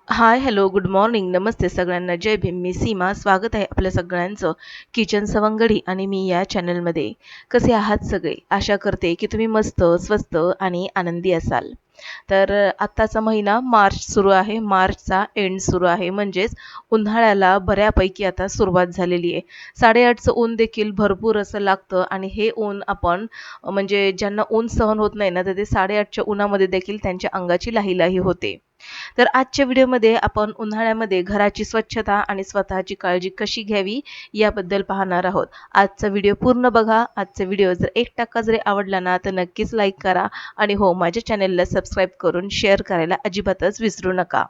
हाय, hello, good morning, नमस्ते सगळ्यांना. जय भीम. मी सीमा. स्वागत आहे आपल्या सगळ्यांचं किचन सवंगडी आणि मी या चॅनलमध्ये. कसे आहात सगळे? आशा करते की तुम्ही मस्त, स्वस्त आणि आनंदी असाल. तर आत्ताचा महिना मार्च सुरू आहे. मार्चचा एंड सुरू आहे. म्हणजेच उन्हाळ्याला बऱ्यापैकी आता सुरुवात झालेली आहे. 8:30चं ऊन देखील भरपूर असं लागतं आणि हे ऊन आपण म्हणजे ज्यांना ऊन सहन होत नाही ना, तर ते 8:30च्या उन्हामध्ये देखील त्यांच्या अंगाची लाही होते. तर आजच्या व्हिडिओमध्ये आपण उन्हाळ्यामध्ये घराची स्वच्छता आणि स्वतःची काळजी कशी घ्यावी याबद्दल पाहणार आहोत. आजचा व्हिडिओ पूर्ण बघा. आजचा व्हिडिओ जर 1% जरी आवडला ना तर नक्कीच लाईक करा आणि हो, माझ्या चॅनेलला सबस्क्राईब करून शेअर करायला अजिबातच विसरू नका.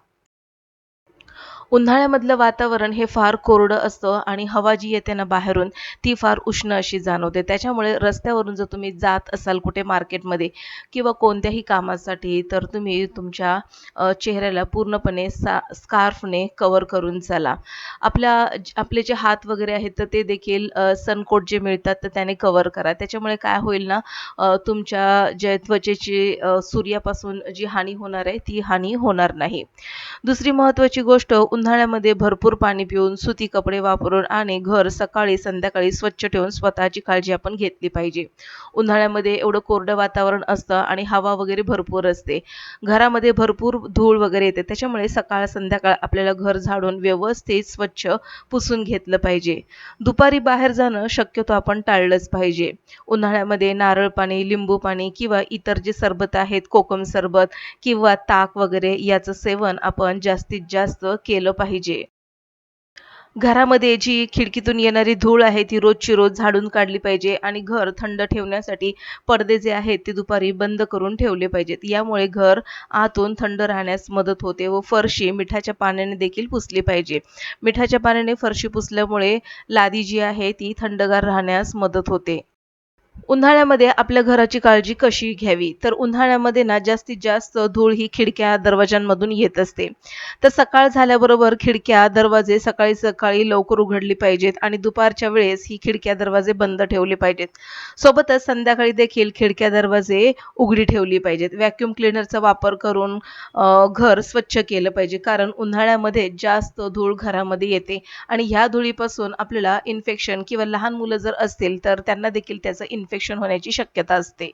उन्हाळ्यामधलं वातावरण हे फार कोरडं असतं आणि हवा जी येते ना बाहेरून ती फार उष्ण अशी जाणवते. त्याच्यामुळे रस्त्यावरून जर तुम्ही जात असाल कुठे मार्केटमध्ये किंवा कोणत्याही कामासाठी तर तुम्ही तुमच्या चेहऱ्याला पूर्णपणे स्कार्फने कव्हर करून चाला. आपले जे हात वगैरे आहेत तर ते देखील सनकोट जे मिळतात तर त्याने कव्हर करा. त्याच्यामुळे काय होईल ना, तुमच्या जे त्वचेची सूर्यापासून जी हानी होणार आहे ती हानी होणार नाही. दुसरी महत्त्वाची गोष्ट, उन्हाळ्यामध्ये भरपूर पाणी पिऊन, सुती कपडे वापरून आणि घर सकाळी संध्याकाळी स्वच्छ ठेवून स्वतःची काळजी आपण घेतली पाहिजे. उन्हाळ्यामध्ये एवढं कोरडं वातावरण असतं आणि हवा वगैरे भरपूर असते. घरामध्ये भरपूर धूळ वगैरे येते. त्याच्यामुळे सकाळ संध्याकाळ आपल्याला घर झाडून व्यवस्थित स्वच्छ पुसून घेतलं पाहिजे. दुपारी बाहेर जाणं शक्यतो आपण टाळलंच पाहिजे. उन्हाळ्यामध्ये नारळ पाणी, लिंबू पाणी किंवा इतर जे सरबत आहेत, कोकम सरबत किंवा ताक वगैरे याचं सेवन आपण जास्तीत जास्त केलं पाहिजे. घरामध्ये जी खिडकीतून येणारी धूळ आहे ती रोजची रोज झाडून काढली पाहिजे आणि घर थंड ठेवण्यासाठी पडदे जे आहेत ते दुपारी बंद करून ठेवले पाहिजेत. यामुळे घर आतून थंड राहण्यास मदत होते व फरशी मिठाच्या पाण्याने देखील पुसली पाहिजे. मिठाच्या पाण्याने फरशी पुसल्यामुळे लादी जी आहे ती थंडगार राहण्यास मदत होते. उन्हाळ्यामध्ये आपल्या घराची काळजी कशी घ्यावी? तर उन्हाळ्यामध्ये ना जास्तीत जास्त धूळ ही खिडक्या, दरवाजांमधून येत असते. तर सकाळ झाल्याबरोबर खिडक्या, दरवाजे सकाळी-सकाळी लवकर उघडली पाहिजेत आणि दुपारच्या वेळेस ही खिडक्या, दरवाजे बंद ठेवले पाहिजेत. सोबतच संध्याकाळी देखील खिडक्या, दरवाजे उघडी ठेवली पाहिजेत. व्हॅक्यूम क्लीनरचा वापर करून घर स्वच्छ केलं पाहिजे. कारण उन्हाळ्यामध्ये जास्त धूळ घरामध्ये येते आणि ह्या धुळीपासून आपल्याला इन्फेक्शन किंवा लहान मुलं जर असतील तर त्यांना देखील त्याचं इन्फेक्शन होण्याची शक्यता असते.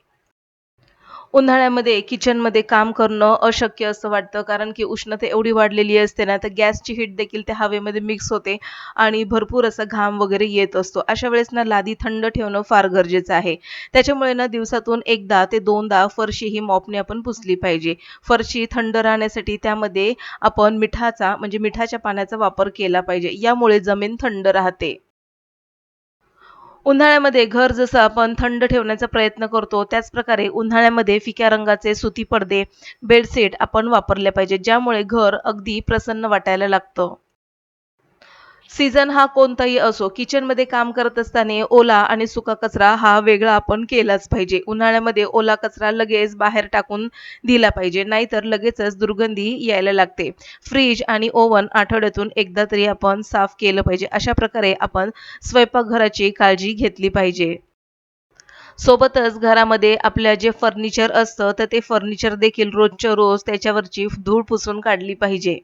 उन्हाळ्यामध्ये किचनमध्ये काम करणं अशक्य असं वाटतं कारण की उष्णता एवढी वाढलेली असते ना, तर गॅसची हीट देखील त्या हवेमध्ये मिक्स होते आणि भरपूर असा घाम वगैरे येत असतो. अशा वेळेस ना लादी थंड ठेवणं फार गरजेचं आहे. त्याच्यामुळे ना दिवसातून 1दा ते 2दा फरशी ही मॉपने आपण पुसली पाहिजे. फरशी थंड राहण्यासाठी त्यामध्ये आपण मिठाच्या पाण्याचा वापर केला पाहिजे. यामुळे जमीन थंड राहते. उन्हाळ्यामध्ये घर जसं आपण थंड ठेवण्याचा प्रयत्न करतो, त्याचप्रकारे उन्हाळ्यामध्ये फिक्या रंगाचे सुती पडदे, बेडशीट आपण वापरले पाहिजेत, ज्यामुळे घर अगदी प्रसन्न वाटायला लागतं. सीझन हा कोणताही असो, किचनमध्ये काम करत असताना ओला आणि सुका कचरा हा वेगळा आपण केलाच पाहिजे. उन्हाळ्यामध्ये ओला कचरा लगेच बाहेर टाकून दिला पाहिजे, नाहीतर लगेचच दुर्गंधी यायला लागते. फ्रीज आणि ओव्हन आठवड्यातून एकदा तरी आपण साफ केलं पाहिजे. अशा प्रकारे आपण स्वयंपाकघराची काळजी घेतली पाहिजे. सोबतच घरामध्ये आपल्या जे फर्निचर असतं, तर ते फर्निचर देखील रोजच्या रोज त्याच्यावरची धूळ पुसून काढली पाहिजे.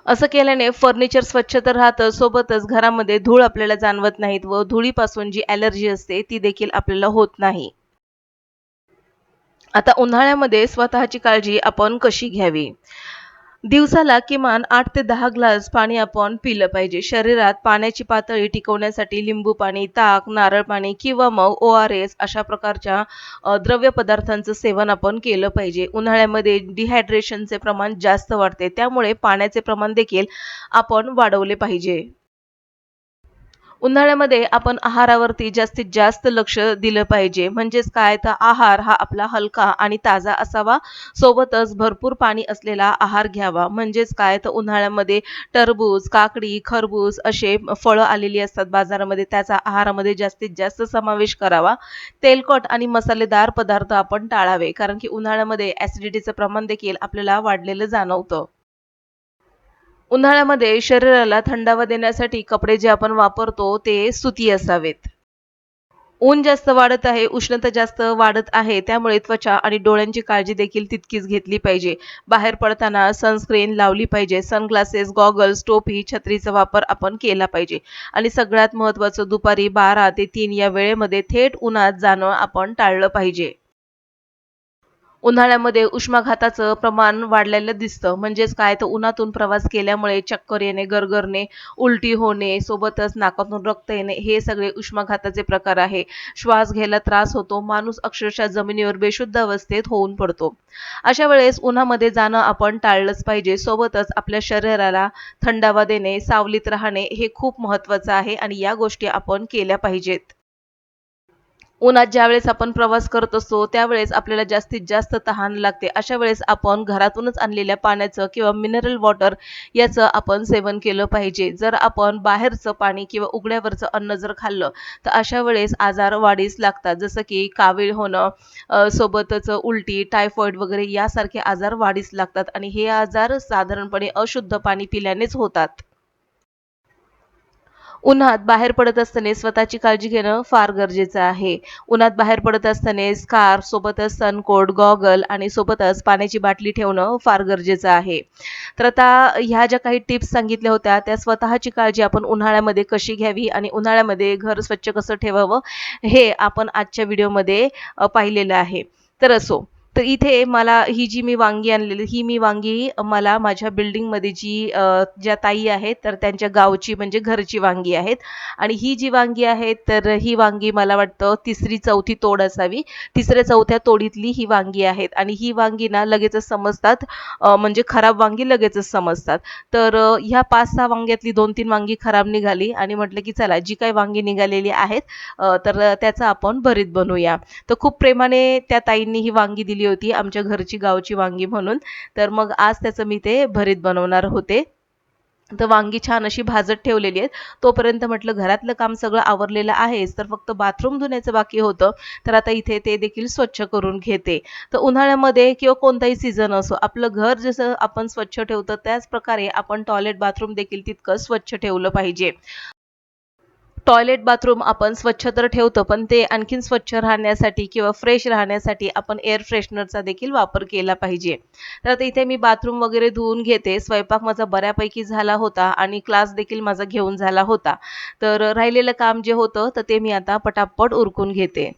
असं केल्याने फर्निचर स्वच्छ तर राहतं, सोबतच घरामध्ये धूळ आपल्याला जाणवत नाहीत व धुळीपासून जी ॲलर्जी असते ती देखील आपल्याला होत नाही. आता उन्हाळ्यामध्ये स्वतःची काळजी आपण कशी घ्यावी? दिवसाला किमान 8 ते 10 ग्लास पाणी आपण पिलं पाहिजे. शरीरात पाण्याची पातळी टिकवण्यासाठी लिंबू पाणी, ताक, नारळ पाणी किंवा मग ORS अशा प्रकारच्या द्रव्य पदार्थांचं सेवन आपण केलं पाहिजे. उन्हाळ्यामध्ये डिहायड्रेशनचे प्रमाण जास्त वाढते. त्यामुळे पाण्याचे प्रमाण देखील आपण वाढवले पाहिजे. उन्हाळ्यामध्ये आपण आहारावरती जास्तीत जास्त लक्ष दिलं पाहिजे. म्हणजेच काय तर आहार हा आपला हलका आणि ताजा असावा. सोबतच भरपूर पाणी असलेला आहार घ्यावा. म्हणजेच काय तर उन्हाळ्यामध्ये टरबूज, काकडी, खरबूज असे फळं आलेली असतात बाजारामध्ये त्याचा आहारामध्ये जास्तीत जास्त समावेश करावा. तेलकट आणि मसालेदार पदार्थ आपण टाळावे. कारण की उन्हाळ्यामध्ये ॲसिडिटीचं प्रमाण देखील आपल्याला वाढलेलं जाणवतं. उन्हाळ्यामध्ये शरीराला थंडावा देण्यासाठी कपडे जे आपण वापरतो ते सुती असावेत. ऊन जास्त वाढत आहे, उष्णता जास्त वाढत आहे, त्यामुळे त्वचा आणि डोळ्यांची काळजी देखील तितकीच घेतली पाहिजे. बाहेर पडताना सनस्क्रीन लावली पाहिजे. सनग्लासेस, गॉगल्स, टोपी, छत्रीचा वापर आपण केला पाहिजे. आणि सगळ्यात महत्त्वाचं दुपारी 12 ते 3 या वेळेमध्ये थेट उन्हात जाणं आपण टाळलं पाहिजे. उन्हाळ्यामध्ये उष्माघाताचं प्रमाण वाढलेलं दिसतं. म्हणजेच काय तर उन्हातून प्रवास केल्यामुळे चक्कर येणे, गरगरणे, उलटी होणे, सोबतच नाकातून रक्त येणे हे सगळे उष्माघाताचे प्रकार आहे. श्वास घ्यायला त्रास होतो. माणूस अक्षरशः जमिनीवर बेशुद्ध अवस्थेत होऊन पडतो. अशा वेळेस उन्हामध्ये जाणं आपण टाळलंच पाहिजे. सोबतच आपल्या शरीराला थंडावा देणे, सावलीत राहणे हे खूप महत्त्वाचं आहे आणि या गोष्टी आपण केल्या पाहिजेत. उन्हात ज्यावेळेस आपण प्रवास करत असतो, त्यावेळेस आपल्याला जास्तीत जास्त तहान लागते. अशा वेळेस आपण घरातूनच आणलेल्या पाण्याचं किंवा मिनरल वॉटर याचं आपण सेवन केलं पाहिजे. जर आपण बाहेरचं पाणी किंवा उघड्यावरचं अन्न जर खाल्लं, तर अशा वेळेस आजार वाढीस लागतात. जसं की कावीळ होणं, सोबतच उलटी, टायफॉइड वगैरे यासारखे आजार वाढीस लागतात आणि हे आजार साधारणपणे अशुद्ध पाणी पिल्यानेच होतात. उन्हात बाहेर पडत असताना स्वतःची काळजी घेणं फार गरजेचं आहे. उन्हात बाहेर पडत असताना स्कार्फ सोबतच सनकोट, गॉगल आणि सोबतच पाण्याची बाटली ठेवणं फार गरजेचं आहे. तर आता ह्या ज्या काही टिप्स सांगितल्या होत्या, त्या स्वतःची काळजी आपण उन्हाळ्यामध्ये कशी घ्यावी आणि उन्हाळ्यामध्ये घर स्वच्छ कसं ठेवावं, हे आपण आजच्या व्हिडिओमध्ये पाहिलेलं आहे. तर असो. तर इथे मला ही जी मी वांगी आणलेली, ही मी वांगी मला माझ्या बिल्डिंगमध्ये ज्या ताई आहेत, तर त्यांच्या गावची म्हणजे घरची वांगी आहेत. आणि ही जी वांगी आहेत, तर ही वांगी मला वाटतं 3री-4थी तोड असावी. 3ऱ्या-4थ्या तोडीतली ही वांगी आहेत आणि ही वांगी ना लगेचच समजतात, म्हणजे खराब वांगी लगेचच समजतात. तर ह्या 5-6 वांग्यातली 2-3 वांगी खराब निघाली आणि म्हटलं की चला जी काही वांगी निघालेली आहेत, तर त्याचं आपण भरीत बनवूया. तर खूप प्रेमाने त्या ताईंनी ही वांगी दिली होती, आमच्या घरची गावची वांगी म्हणून. तर मग आज त्याचं मी ते भरीत बनवणार होते. तर वांगी छान अशी भाजत ठेवलेली आहेत. तोपर्यंत म्हटलं घरातलं काम सगळं आवरलेलं आहेच, तर फक्त बाथरूम धुण्याचं बाकी होतं. तर आता इथे ते देखील स्वच्छ करून घेते. तर उन्हाळ्यामध्ये किंवा कोणताही सीझन असो, आपलं घर जसं आपण स्वच्छ ठेवतो, त्याच प्रकारे आपण टॉयलेट, बाथरूम देखील तितकं स्वच्छ ठेवलं पाहिजे. टॉयलेट, बाथरूम आपण स्वच्छ तर ठेवतो, पण ते आणखीन स्वच्छ राहण्यासाठी किंवा फ्रेश राहण्यासाठी आपण एअर फ्रेशनरचा देखील वापर केला पाहिजे. तर आता इथे मी बाथरूम वगैरे धुवून घेते. स्वयंपाक माझा बऱ्यापैकी झाला होता आणि क्लास देखील माझा घेऊन झाला होता. तर राहिलेलं काम जे होतं, तर ते मी आता पटापट उरकून घेते.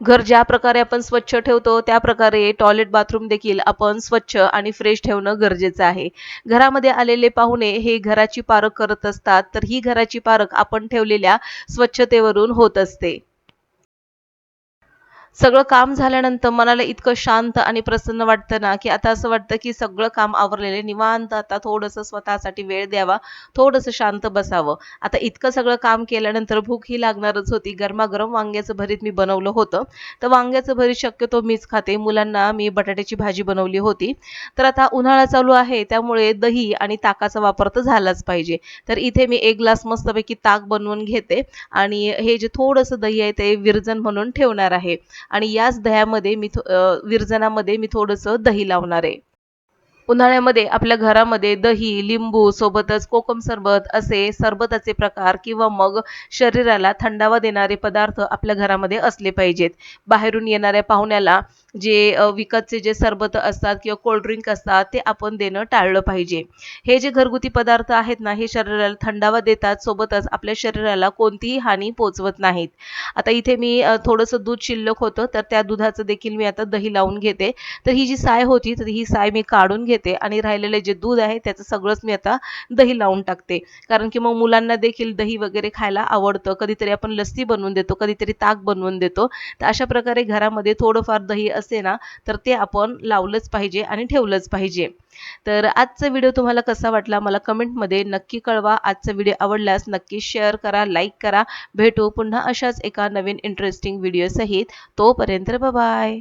घर ज्या प्रकारे आपण स्वच्छ ठेवतो, त्या प्रकारे टॉयलेट, बाथरूम देखील आपण स्वच्छ आणि फ्रेश ठेवणं गरजेचं आहे. घरामध्ये आलेले पाहुणे हे घराची पारख करत असतात, तर ही घराची पारख आपण ठेवलेल्या स्वच्छतेवरून होत असते. सगळं काम झाल्यानंतर मनाला इतकं शांत आणि प्रसन्न वाटतं ना, की आता असं वाटतं, की सगळं काम आवरलेलं आहे. निवांत आता थोडंसं स्वतःसाठी वेळ द्यावा, थोडंसं शांत बसावं. आता इतकं सगळं काम केल्यानंतर भूक ही लागणारच होती. गरमागरम वांग्याचं भरीत मी बनवलं होतं. तर वांग्याचं भरीत शक्यतो मीच खाते. मुलांना मी बटाट्याची भाजी बनवली होती. तर आता उन्हाळा चालू आहे, त्यामुळे दही आणि ताकाचा वापर तर झालाच पाहिजे. तर इथे मी 1 ग्लास मस्तपैकी ताक बनवून घेते आणि हे जे थोडंसं दही आहे, ते विरजण म्हणून ठेवणार आहे. आणि याच दह्यामध्ये विरजणामध्ये मी थोडंसं दही लावणार आहे. उन्हाळ्यामध्ये आपल्या घरामध्ये दही, लिंबू सोबतच कोकम सरबत असे सरबताचे प्रकार किंवा मग शरीराला थंडावा देणारे पदार्थ आपल्या घरामध्ये असले पाहिजेत. बाहेरून येणाऱ्या पाहुण्याला विकतचे जे सरबत असतात किंवा कोल्ड ड्रिंक असतात ते आपण देणं टाळलं पाहिजे. हे जे घरगुती पदार्थ आहेत ना, हे शरीराला थंडावा देतात, सोबतच आपल्या शरीराला कोणतीही हानी पोहोचवत नाहीत. आता इथे मी थोडंसं दूध शिल्लक होतं, तर त्या दुधाचं देखील मी आता दही लावून घेते. तर ही जी साय होती, तर ही साय मी काढून घेते आणि राहिलेले जे दूध आहे त्याचं सगळंच मी आता दही लावून टाकते. कारण की मग मुलांना देखील दही वगैरे खायला आवडतं. कधीतरी आपण लस्सी बनवून देतो, कधीतरी ताक बनवून देतो. तर अशा प्रकारे घरामध्ये थोडंफार दही असे ना, तर ते आपण लावलंच पाहिजे आणि ठेवलंच पाहिजे. तर आजचा व्हिडिओ तुम्हाला कसा वाटला मला कमेंटमध्ये नक्की कळवा. आजचा व्हिडिओ आवडल्यास नक्की शेअर करा, लाईक करा. भेटू पुन्हा अशाच एका नवीन इंटरेस्टिंग व्हिडिओ सहित. तोपर्यंत बाय.